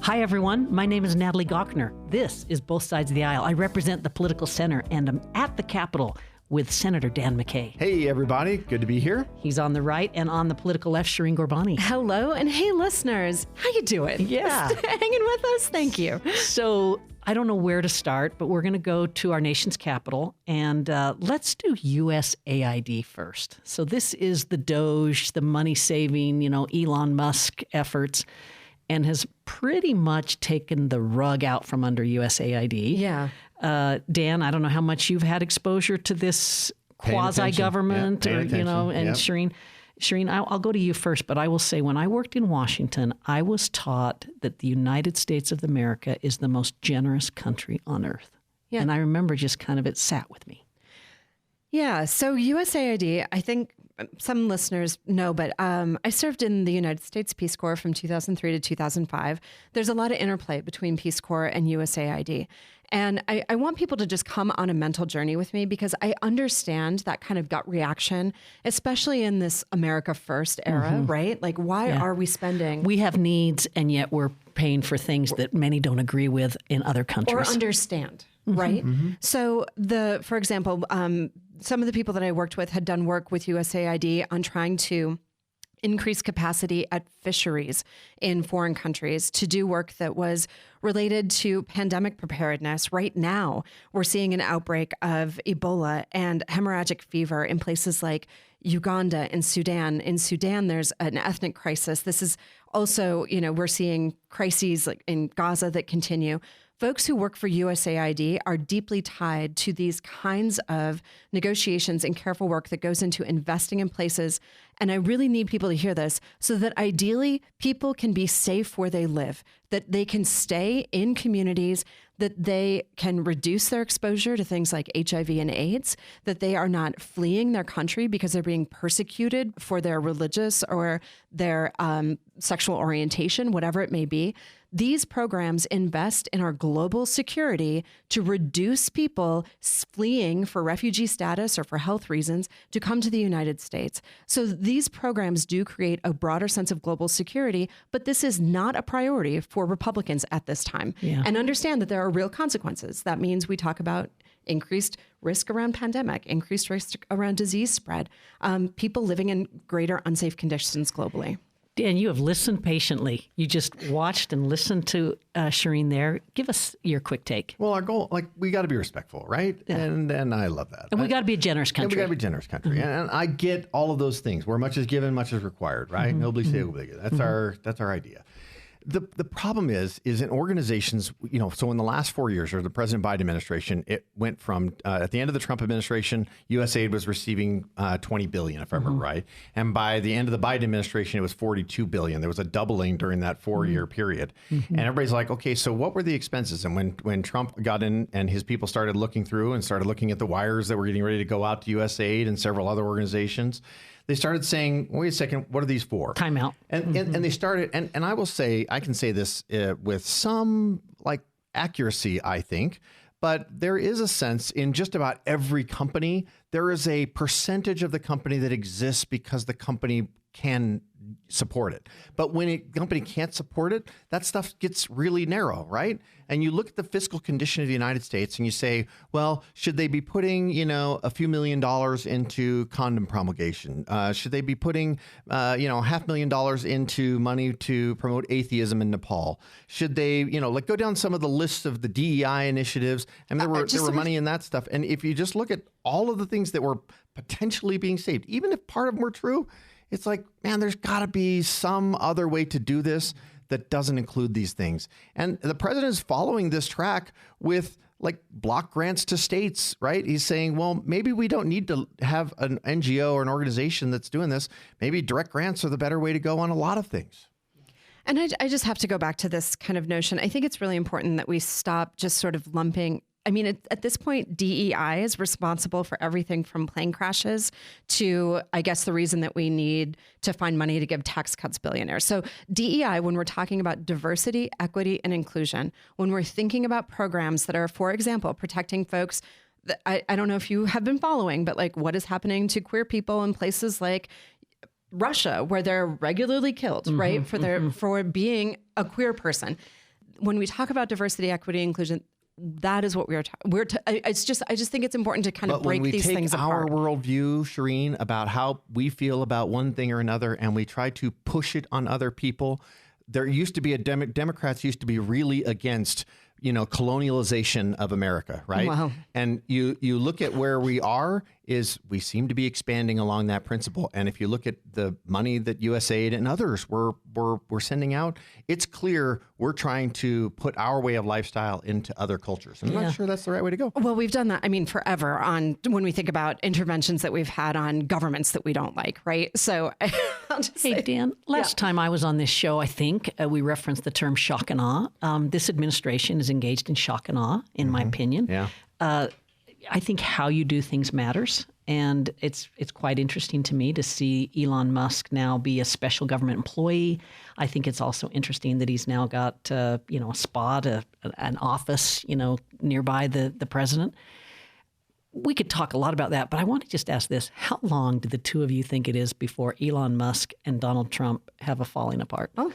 Hi, everyone. My name is Natalie Gochner. This is Both Sides of the Aisle. I represent the political center, and I'm at the Capitol with Senator Dan McKay. Hey, everybody. Good to be here. He's on the right, and on the political left, Shireen Ghorbani. Hello, and hey, listeners. How you doing? Yeah. Hanging with us? Thank you. So I don't know where to start, but we're going to go to our nation's capital, and let's do USAID first. So this is the Doge, the money-saving, Elon Musk efforts, and has pretty much taken the rug out from under USAID. Yeah. Dan, I don't know how much you've had exposure to this quasi-government, and Shireen, I'll go to you first, but I will say when I worked in Washington, I was taught that the United States of America is the most generous country on earth. Yeah. And I remember just kind of it sat with me. Yeah. So USAID, I think some listeners know, but I served in the United States Peace Corps from 2003 to 2005. There's a lot of interplay between Peace Corps and USAID. And I want people to just come on a mental journey with me because I understand that kind of gut reaction, especially in this America First era, right? Like, why are we spending? We have needs, and yet we're paying for things that many don't agree with in other countries. Or understand, right? So for example, some of the people that I worked with had done work with USAID on trying to increase capacity at fisheries in foreign countries to do work that was related to pandemic preparedness. Right now, we're seeing an outbreak of Ebola and hemorrhagic fever in places like Uganda and Sudan. In Sudan, there's an ethnic crisis. This is also, we're seeing crises like in Gaza that continue. Folks who work for USAID are deeply tied to these kinds of negotiations and careful work that goes into investing in places. And I really need people to hear this so that ideally people can be safe where they live, that they can stay in communities, that they can reduce their exposure to things like HIV and AIDS, that they are not fleeing their country because they're being persecuted for their religious or their sexual orientation, whatever it may be. These programs invest in our global security to reduce people fleeing for refugee status or for health reasons to come to the United States. So these programs do create a broader sense of global security, but this is not a priority for Republicans at this time. Yeah. And understand that there are real consequences. That means we talk about increased risk around pandemic, increased risk around disease spread, people living in greater unsafe conditions globally. Dan, you have listened patiently. You just watched and listened to Shireen there. Give us your quick take. Well, our goal, we got to be respectful, right? Yeah. And I love that. And we got to be a generous country. And we got to be a generous country. And I get all of those things. Where much is given, much is required, right? Nobly say obligate. That's our idea. The problem is in organizations, so in the last 4 years or the President Biden administration, it went from at the end of the Trump administration, USAID was receiving $20 billion, if I remember right. And by the end of the Biden administration, it was $42 billion. There was a doubling during that 4-year period. And everybody's like, okay, so what were the expenses? And when Trump got in and his people started looking through and started looking at the wires that were getting ready to go out to USAID and several other organizations, they started saying, wait a second, what are these for? Time out. And they started, and I will say, I can say this with some accuracy, I think, but there is a sense in just about every company, there is a percentage of the company that exists because the company can support it. But when a company can't support it, that stuff gets really narrow, right? And you look at the fiscal condition of the United States and you say, well, should they be putting, a few $1 million into condom promulgation? Should they be putting, $500,000 into money to promote atheism in Nepal? Should they, go down some of the lists of the DEI initiatives? I mean, there were money in that stuff. And if you just look at all of the things that were potentially being saved, even if part of them were true, it's like, man, there's got to be some other way to do this that doesn't include these things. And the president is following this track with block grants to states, right? He's saying, well, maybe we don't need to have an NGO or an organization that's doing this. Maybe direct grants are the better way to go on a lot of things. And I just have to go back to this kind of notion. I think it's really important that we stop just sort of lumping. I mean, at this point, DEI is responsible for everything from plane crashes to, I guess, the reason that we need to find money to give tax cuts billionaires. So DEI, when we're talking about diversity, equity, and inclusion, when we're thinking about programs that are, for example, protecting folks, I don't know if you have been following, but what is happening to queer people in places like Russia, where they're regularly killed, right, for being a queer person. when we talk about diversity, equity, inclusion, that is what I just think it's important to kind of break these things apart. Our worldview, Shireen, about how we feel about one thing or another, and we try to push it on other people. There used to be Democrats used to be really against, colonialization of America, right? Wow. And you look at where we are, is we seem to be expanding along that principle. And if you look at the money that USAID and others were sending out, it's clear we're trying to put our way of lifestyle into other cultures. I'm not sure that's the right way to go. Well, we've done that, forever when we think about interventions that we've had on governments that we don't like, right? So I'll just say, Dan, last time I was on this show, I think we referenced the term shock and awe. This administration is engaged in shock and awe, in my opinion. Yeah. I think how you do things matters. And it's quite interesting to me to see Elon Musk now be a special government employee. I think it's also interesting that he's now got, a spot, an office, nearby the president. We could talk a lot about that, but I want to just ask this. How long do the two of you think it is before Elon Musk and Donald Trump have a falling apart? Oh.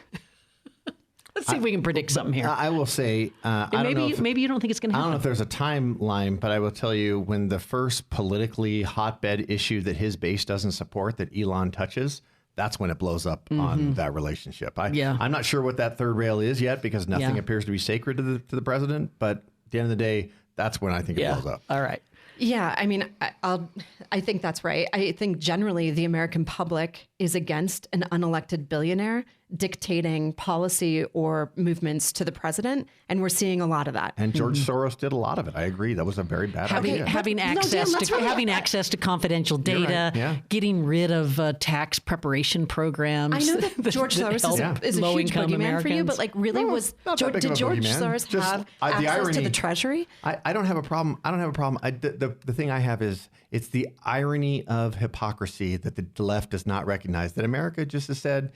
Let's see if we can predict something here. I will say, maybe you don't think it's going to happen. I don't know if there's a timeline, but I will tell you when the first politically hotbed issue that his base doesn't support that Elon touches, that's when it blows up on that relationship. I'm not sure what that third rail is yet because nothing appears to be sacred to the president. But at the end of the day, that's when I think it blows up. All right. Yeah, I think that's right. I think generally the American public is against an unelected billionaire dictating policy or movements to the president, and we're seeing a lot of that. And George Soros did a lot of it. I agree. That was a very bad idea. Having access to confidential data, getting rid of tax preparation programs. I know that George Soros is a huge boogeyman for you, but did George Soros have access to the Treasury? I don't have a problem. The thing I have is it's the irony of hypocrisy that the left does not recognize, that America just has said,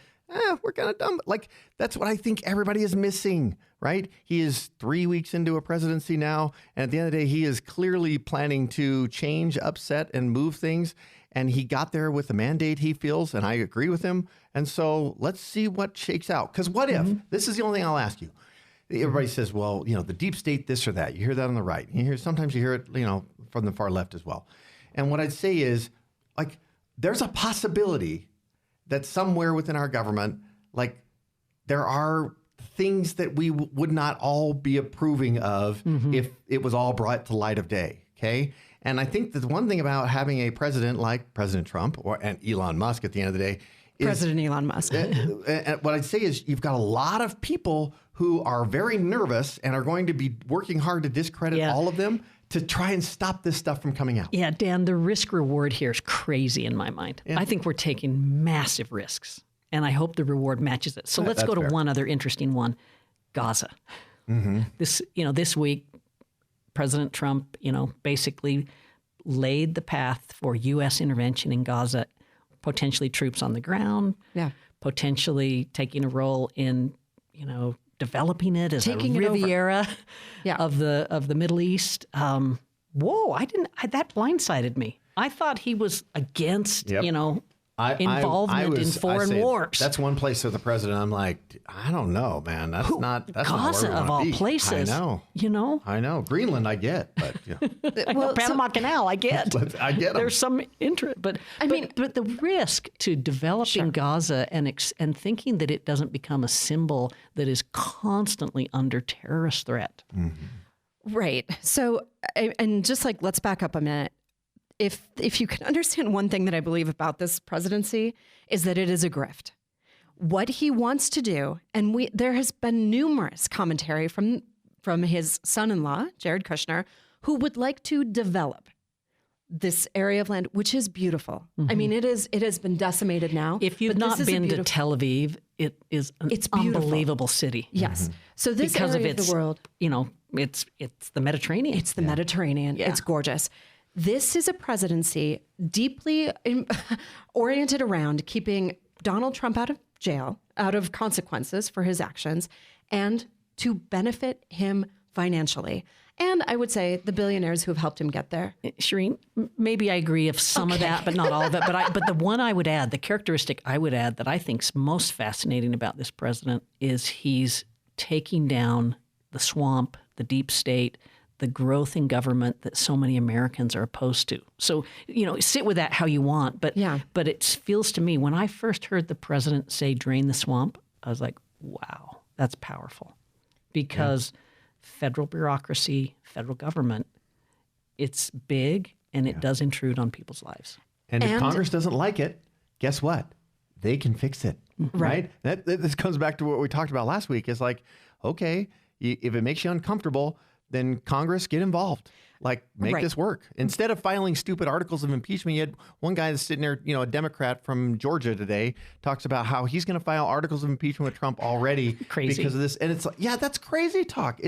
we're kind of dumb. Like, that's what I think everybody is missing, right? He is 3 weeks into a presidency now. And at the end of the day, he is clearly planning to change, upset, and move things. And he got there with the mandate he feels, and I agree with him. And so let's see what shakes out. Because what if, this is the only thing I'll ask you. Everybody says, well, the deep state, this or that. You hear that on the right. Sometimes you hear it, from the far left as well. And what I'd say is, like, there's a possibility that somewhere within our government, like, there are things that we would not all be approving of if it was all brought to light of day. Okay. And I think that the one thing about having a president like President Trump and Elon Musk at the end of the day is President Elon Musk. What I'd say is you've got a lot of people who are very nervous and are going to be working hard to discredit all of them to try and stop this stuff from coming out. Yeah, Dan, the risk reward here is crazy in my mind. Yeah. I think we're taking massive risks, and I hope the reward matches it. So let's go to one other interesting one, Gaza. This week, President Trump, basically laid the path for U.S. intervention in Gaza, potentially troops on the ground, potentially taking a role in, developing it as taking a Riviera of the Middle East. That blindsided me. I thought he was against, involvement in foreign wars. That's one place with the president. I'm like, I don't know, man. That's not Gaza of all places. I know. I know. Greenland, I get, but Panama Canal, I get. I get them. There's some interest, but the risk to developing Gaza and thinking that it doesn't become a symbol that is constantly under terrorist threat. Right. So, and just like, let's back up a minute. If you can understand one thing that I believe about this presidency is that it is a grift. What he wants to do, and there has been numerous commentary from his son-in-law, Jared Kushner, who would like to develop this area of land, which is beautiful. I mean, it has been decimated now. If you've not been to Tel Aviv, it's an unbelievable city. Yes. So this because area of the world, it's the Mediterranean. It's the Mediterranean. Yeah. It's gorgeous. This is a presidency deeply oriented around keeping Donald Trump out of jail, out of consequences for his actions, and to benefit him financially. And I would say the billionaires who have helped him get there. Shireen, maybe I agree of some of that, but not all of it. But the one I would add, the characteristic I would add that I think is most fascinating about this president is he's taking down the swamp, the deep state, the growth in government that so many Americans are opposed to. So, sit with that how you want. But it feels to me, when I first heard the president say drain the swamp, I was like, wow, that's powerful. Because federal bureaucracy, federal government, it's big and it does intrude on people's lives. And if Congress doesn't like it, guess what? They can fix it, right? This comes back to what we talked about last week. Is like, okay, if it makes you uncomfortable, then Congress, get involved. Like, make this work. Instead of filing stupid articles of impeachment, you had one guy that's sitting there, a Democrat from Georgia today, talks about how he's going to file articles of impeachment with Trump already because of this. And it's like, that's crazy talk.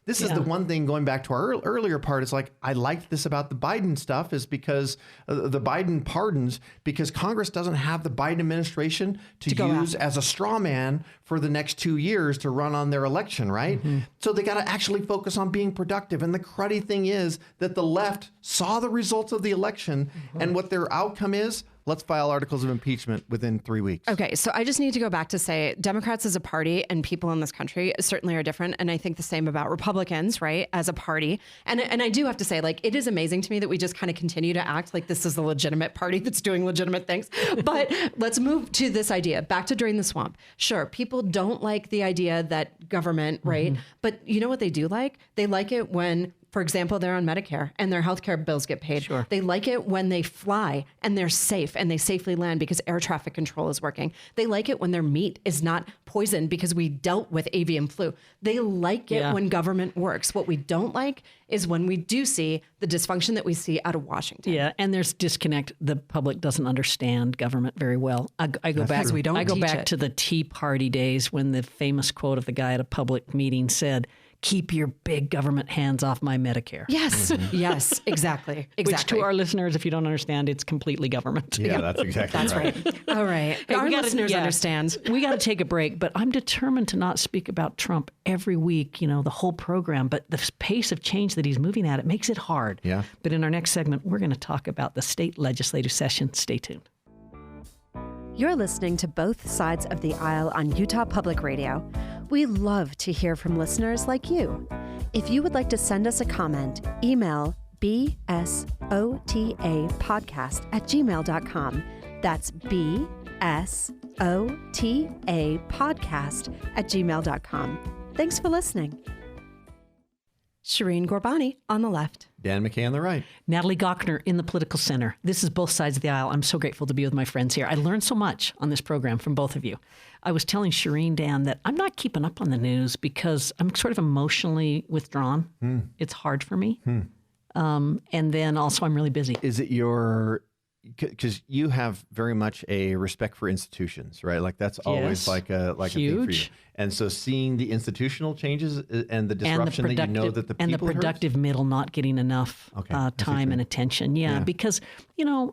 This is the one thing, going back to our earlier part, it's like, I liked this about the Biden stuff is because the Biden pardons, because Congress doesn't have the Biden administration to use as a straw man for the next 2 years to run on their election, right? Mm-hmm. So they got to actually focus on being productive. And the cruddy thing is that the left saw the results of the election and what their outcome is. Let's file articles of impeachment within 3 weeks. Okay, so I just need to go back to say Democrats as a party and people in this country certainly are different. And I think the same about Republicans, right, as a party. And I do have to say, like, it is amazing to me that we just kind of continue to act like this is a legitimate party that's doing legitimate things. But let's move to this idea, back to drain the swamp. Sure, people don't like the idea that government, right? But you know what they do like? They like it when, for example, they're on Medicare and their healthcare bills get paid. Sure. They like it when they fly and they're safe and they safely land because air traffic control is working. They like it when their meat is not poisoned because we dealt with avian flu. They like it when government works. What we don't like is when we do see the dysfunction that we see out of Washington. Yeah, and there's disconnect. The public doesn't understand government very well. I go back to the Tea Party days when the famous quote of the guy at a public meeting said, "Keep your big government hands off my Medicare." Yes. Yes, exactly. Which, to our listeners, if you don't understand, it's completely government. Yeah, that's exactly right. All right. Hey, our listeners understand. We got to take a break, but I'm determined to not speak about Trump every week, the whole program. But the pace of change that he's moving at, it makes it hard. Yeah. But in our next segment, we're going to talk about the state legislative session. Stay tuned. You're listening to Both Sides of the Aisle on Utah Public Radio. We love to hear from listeners like you. If you would like to send us a comment, email bsotapodcast@gmail.com. That's bsotapodcast@gmail.com. Thanks for listening. Shireen Gorbani on the left. Dan McKay on the right. Natalie Gochner in the political center. This is Both Sides of the Aisle. I'm so grateful to be with my friends here. I learned so much on this program from both of you. I was telling Shireen, Dan, that I'm not keeping up on the news because I'm sort of emotionally withdrawn. It's hard for me. And then also I'm really busy. Is it because you have very much a respect for institutions, right? Like that's always like a thing for you. And so seeing the institutional changes and the disruption that you know that the people and the productive middle not getting enough time and attention. Yeah, because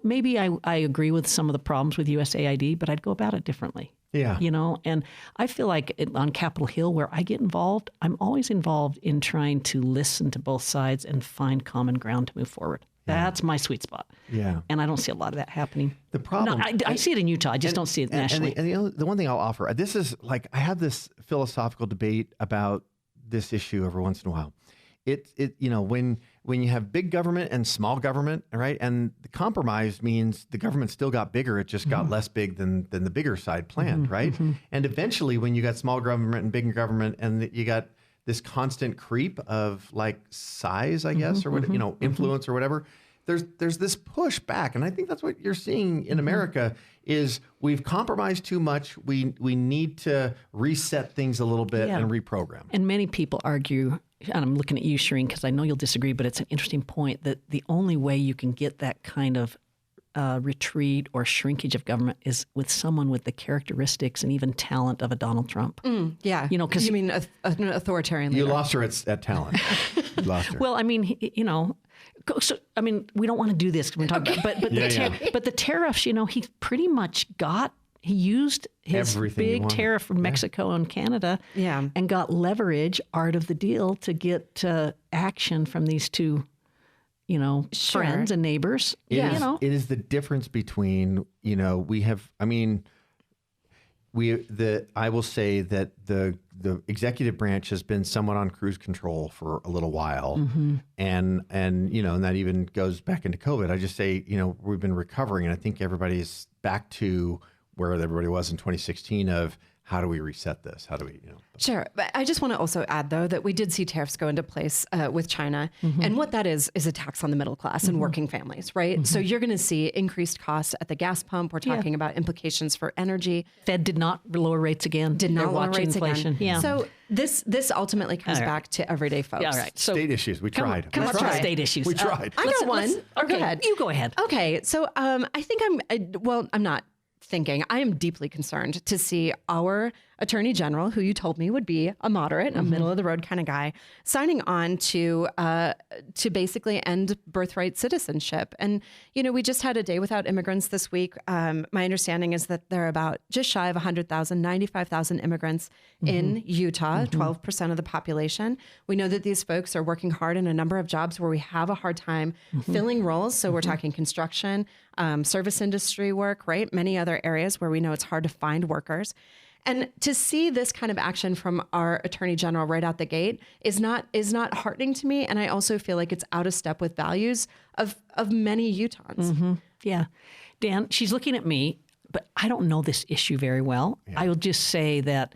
maybe I agree with some of the problems with USAID, but I'd go about it differently. Yeah. And I feel like on Capitol Hill where I get involved, I'm always involved in trying to listen to both sides and find common ground to move forward. That's my sweet spot. Yeah. And I don't see a lot of that happening. The problem... No, I see it in Utah. I just don't see it nationally. And the one thing I'll offer, this is like, I have this philosophical debate about this issue every once in a while. When you have big government and small government, right? And the compromise means the government still got bigger. It just got less big than the bigger side planned, right? And eventually when you got small government and big government and you got this constant creep of like size, I guess, or what, influence or whatever, there's this push back. And I think that's what you're seeing in America is we've compromised too much. We need to reset things a little bit and reprogram. And many people argue, and I'm looking at you, Shireen, because I know you'll disagree, but it's an interesting point that the only way you can get that kind of retreat or shrinkage of government is with someone with the characteristics and even talent of a Donald Trump. Yeah. Because you mean an authoritarian leader. You lost her at talent. You lost her. Well, I mean, so, I mean, we don't want to do this when we talk about, but the tariffs, he pretty much he used his big tariff from Mexico and Canada and got leverage out of the deal to get action from these two friends and neighbors. It is the difference between, I will say that the executive branch has been somewhat on cruise control for a little while, and that even goes back into COVID. I just say, we've been recovering, and I think everybody's back to where everybody was in 2016 of how do we reset this? How do we, Sure. But I just want to also add, though, that we did see tariffs go into place with China. And what that is a tax on the middle class and working families, right? So you're going to see increased costs at the gas pump. We're talking about implications for energy. Fed did not lower rates again. Did not lower rates inflation. again. Yeah. So this ultimately comes back to everyday folks. Yeah, all right. So state issues. We tried. Come on, state issues. We tried. I got one. Okay, go ahead. You go ahead. Okay. So I think I'm not thinking. I am deeply concerned to see our attorney general, who you told me would be a moderate, a middle of the road kind of guy, signing on to basically end birthright citizenship. And, we just had a day without immigrants this week. My understanding is that there are about just shy of 100,000, 95,000 immigrants in Utah, 12% of the population. We know that these folks are working hard in a number of jobs where we have a hard time filling roles. So we're talking construction, service industry work, right? Many other areas where we know it's hard to find workers. And to see this kind of action from our attorney general right out the gate is not heartening to me. And I also feel like it's out of step with values of many Utahns. Yeah. Dan, she's looking at me, but I don't know this issue very well. Yeah. I will just say that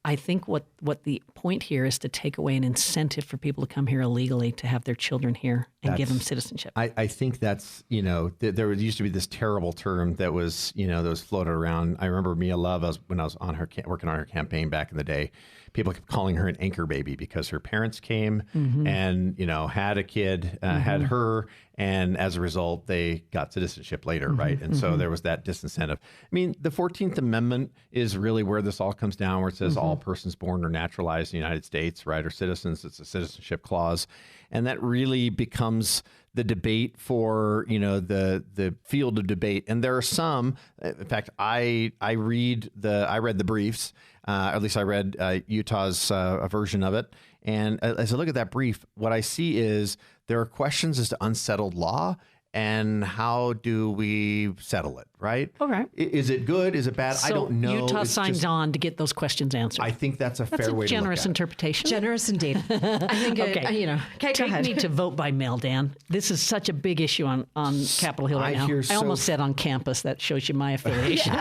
I think what the point here is to take away an incentive for people to come here illegally to have their children here and give them citizenship. I think that's, there used to be this terrible term that was, that was floated around. I remember Mia Love, when I was on her working on her campaign back in the day, people kept calling her an anchor baby because her parents came and, had a kid, had her. And as a result, they got citizenship later, right? And so there was that disincentive. I mean, the 14th Amendment is really where this all comes down, where it says all persons born or naturalized in the United States, right, are citizens. It's a citizenship clause. And that really becomes the debate for, the field of debate. And there are some, in fact, I read the briefs, at least I read Utah's version of it. And as I look at that brief, what I see is there are questions as to unsettled law and how do we settle it, right? Okay. Is it good? Is it bad? So I don't know. Utah signs on to get those questions answered. I think that's a fair way to look at it. Generous interpretation. Generous indeed. I think, okay. Okay, Take me to vote by mail, Dan. This is such a big issue on Capitol Hill right now. I almost said on campus. That shows you my affiliation.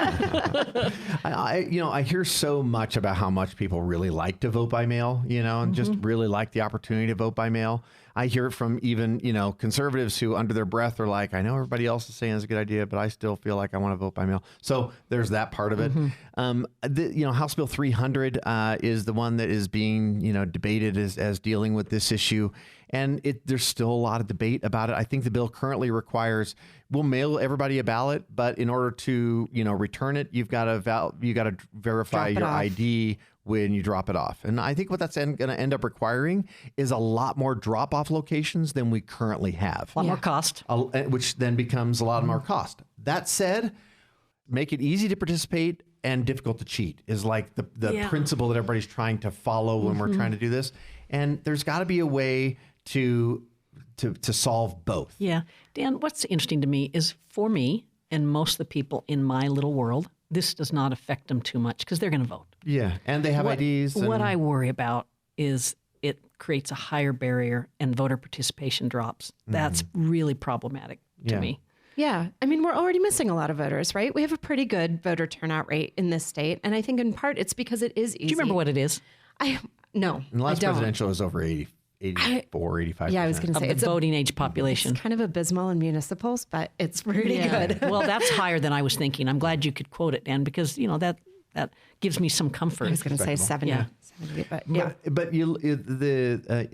I hear so much about how much people really like to vote by mail, and just really like the opportunity to vote by mail. I hear it from even, conservatives who under their breath are like, I know everybody else is saying it's a good idea, but I still feel like I want to vote by mail. So there's that part of it. House Bill 300 is the one that is being, debated as dealing with this issue. And there's still a lot of debate about it. I think the bill currently requires, we'll mail everybody a ballot, but in order to, return it, you've got to verify your ID when you drop it off. And I think what that's going to end up requiring is a lot more drop-off locations than we currently have. A lot more cost. Which then becomes a lot more cost. That said, make it easy to participate and difficult to cheat is like the principle that everybody's trying to follow when we're trying to do this. And there's got to be a way to solve both. Yeah. Dan, what's interesting to me is for me and most of the people in my little world, this does not affect them too much because they're going to vote. Yeah, and they have IDs. What I worry about is it creates a higher barrier and voter participation drops. That's really problematic to me. Yeah. I mean, we're already missing a lot of voters, right? We have a pretty good voter turnout rate in this state. And I think in part it's because it is easy. Do you remember what it is? No, the last I don't. presidential was over 84, 85%. Yeah, I was going to say it's a voting age population. It's kind of abysmal in municipals, but it's pretty good. Well, that's higher than I was thinking. I'm glad you could quote it, Dan, because that gives me some comfort. I was going to say 70. Yeah. 70, but yeah. But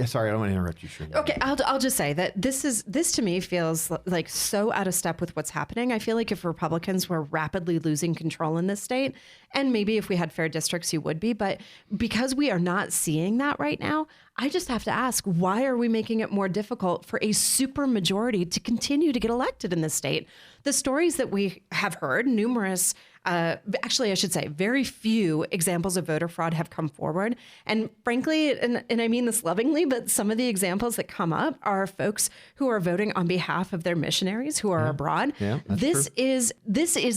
sorry, I don't want to interrupt you, Shereen. Okay, I'll just say that this to me feels like so out of step with what's happening. I feel like if Republicans were rapidly losing control in this state, and maybe if we had fair districts, you would be, but because we are not seeing that right now, I just have to ask, why are we making it more difficult for a super majority to continue to get elected in this state? The stories that we have heard, numerous actually, I should say, very few examples of voter fraud have come forward. And frankly, and I mean this lovingly, but some of the examples that come up are folks who are voting on behalf of their missionaries who are abroad. Yeah, this is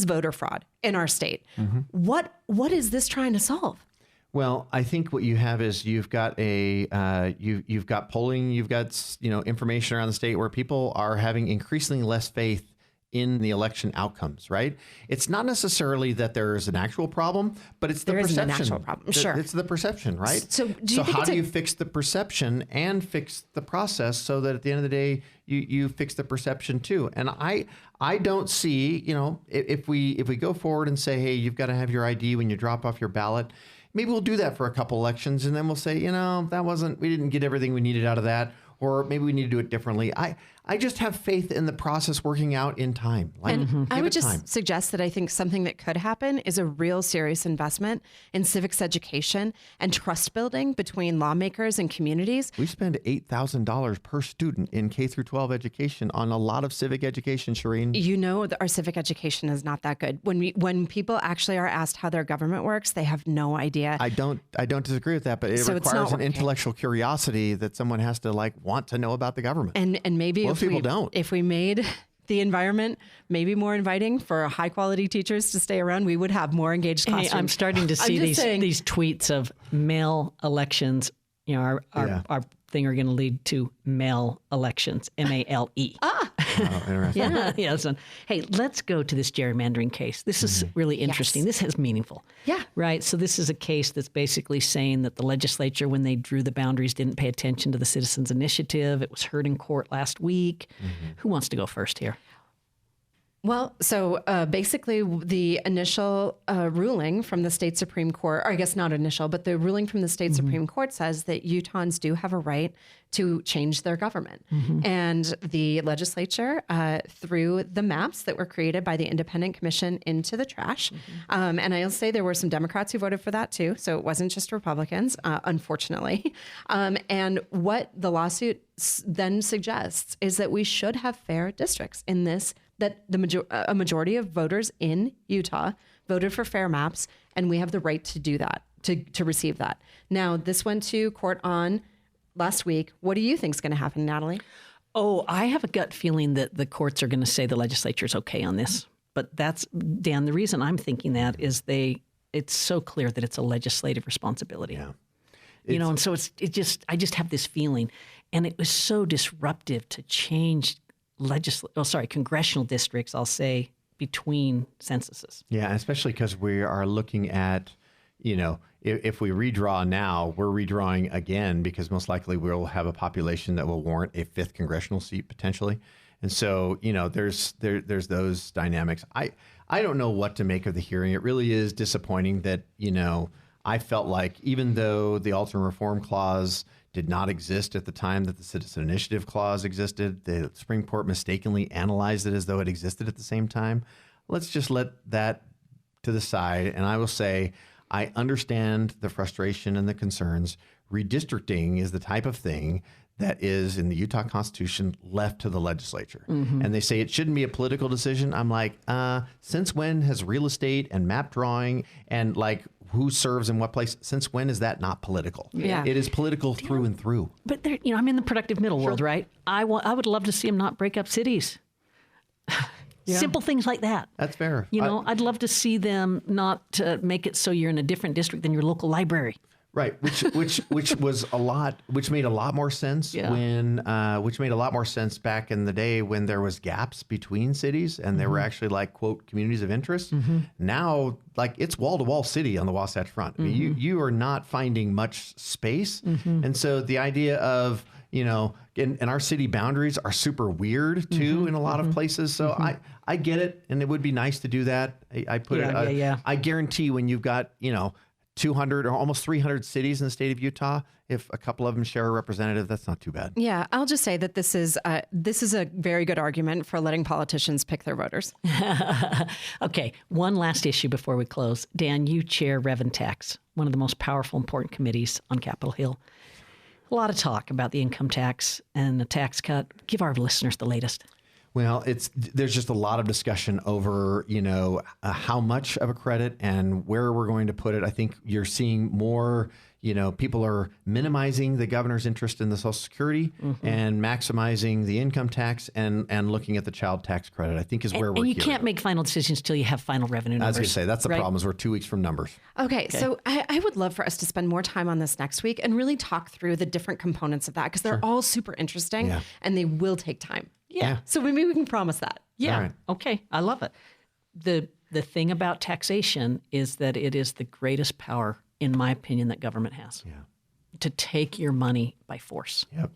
voter fraud in our state. What is this trying to solve? Well, I think what you have is you've got you've got polling, you've got information around the state where people are having increasingly less faith in the election outcomes, right? It's not necessarily that there's an actual problem, but it's the perception. There is an actual problem, sure. It's the perception, right? So how do you fix the perception and fix the process so that at the end of the day, you fix the perception too? And I don't see, if we go forward and say, hey, you've got to have your ID when you drop off your ballot, maybe we'll do that for a couple elections, and then we'll say, we didn't get everything we needed out of that, or maybe we need to do it differently. I just have faith in the process working out in time. I would just suggest that I think something that could happen is a real serious investment in civics education and trust building between lawmakers and communities. We spend $8,000 per student in K through 12 education on a lot of civic education, Shireen. You know that our civic education is not that good. When people actually are asked how their government works, they have no idea. I don't disagree with that, but it requires an intellectual curiosity that someone has to want to know about the government. And maybe most people don't. If we made the environment maybe more inviting for high quality teachers to stay around, we would have more engaged classrooms. Hey, I'm starting to see these tweets of mail elections. Our thing are going to lead to mail elections, MALE. Oh, interesting. Yeah. So, hey, let's go to this gerrymandering case. This is really interesting. Yes. This is meaningful. Yeah. Right. So this is a case that's basically saying that the legislature, when they drew the boundaries, didn't pay attention to the citizens' initiative. It was heard in court last week. Who wants to go first here? Well, so basically the initial ruling from the state Supreme Court, or I guess not initial, but the ruling from the state Supreme Court says that Utahns do have a right to change their government. And the legislature threw the maps that were created by the Independent Commission into the trash. And I'll say there were some Democrats who voted for that too. So it wasn't just Republicans, unfortunately. And what the lawsuit then suggests is that we should have fair districts in this, that a majority of voters in Utah voted for fair maps, and we have the right to do that, to receive that. Now, this went to court on last week. What do you think is going to happen, Natalie? Oh, I have a gut feeling that the courts are going to say the legislature's okay on this. But that's, Dan, the reason I'm thinking that is it's so clear that it's a legislative responsibility. Yeah. And so I just have this feeling. And it was so disruptive to change congressional districts, I'll say, between censuses. Yeah, especially because we are looking at, if we redraw now, we're redrawing again because most likely we'll have a population that will warrant a 5th congressional seat potentially. And so, there's those dynamics. I don't know what to make of the hearing. It really is disappointing that, I felt like even though the Alternate Reform Clause did not exist at the time that the Citizen Initiative Clause existed, the Supreme Court mistakenly analyzed it as though it existed at the same time. Let's just let that to the side. And I will say, I understand the frustration and the concerns. Redistricting is the type of thing that is in the Utah Constitution left to the legislature. And they say it shouldn't be a political decision. I'm like, since when has real estate and map drawing and who serves in what place, since when is that not political? Yeah. It is political through and through. But I'm in the productive middle world, right? I would love to see them not break up cities. Simple things like that. That's fair. I'd love to see them not make it so you're in a different district than your local library. Right, which made a lot more sense which made a lot more sense back in the day when there was gaps between cities and there were actually quote communities of interest. Now it's wall to wall city on the Wasatch Front. I mean, you are not finding much space, and so the idea of and our city boundaries are super weird too in a lot of places. So I get it, and it would be nice to do that. I guarantee when you've got 200 or almost 300 cities in the state of Utah, if a couple of them share a representative, that's not too bad. Yeah, I'll just say that this is a very good argument for letting politicians pick their voters. Okay, one last issue before we close. Dan, you chair Rev and Tax, one of the most powerful, important committees on Capitol Hill. A lot of talk about the income tax and the tax cut. Give our listeners the latest. Well, there's just a lot of discussion over, how much of a credit and where we're going to put it. I think you're seeing more, people are minimizing the governor's interest in the Social Security and maximizing the income tax and looking at the child tax credit, I think is where we're And you can't make final decisions till you have final revenue numbers. I was going to say, that's the problem is we're 2 weeks from numbers. Okay. So I would love for us to spend more time on this next week and really talk through the different components of that because they're all super interesting and they will take time. Yeah. So maybe we can promise that. Yeah. All right. Okay. I love it. The thing about taxation is that it is the greatest power, in my opinion, that government has. Yeah. To take your money by force. Yep.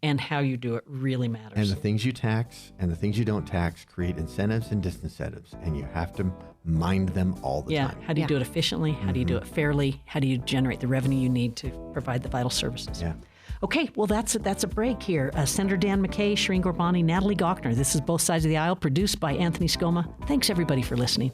And how you do it really matters. And the things you tax and the things you don't tax create incentives and disincentives, and you have to mind them all the time. How do you do it efficiently? How do you do it fairly? How do you generate the revenue you need to provide the vital services? Yeah. Okay, well, that's a break here. Senator Dan McKay, Shireen Gorbani, Natalie Gochner. This is Both Sides of the Aisle, produced by Anthony Scoma. Thanks, everybody, for listening.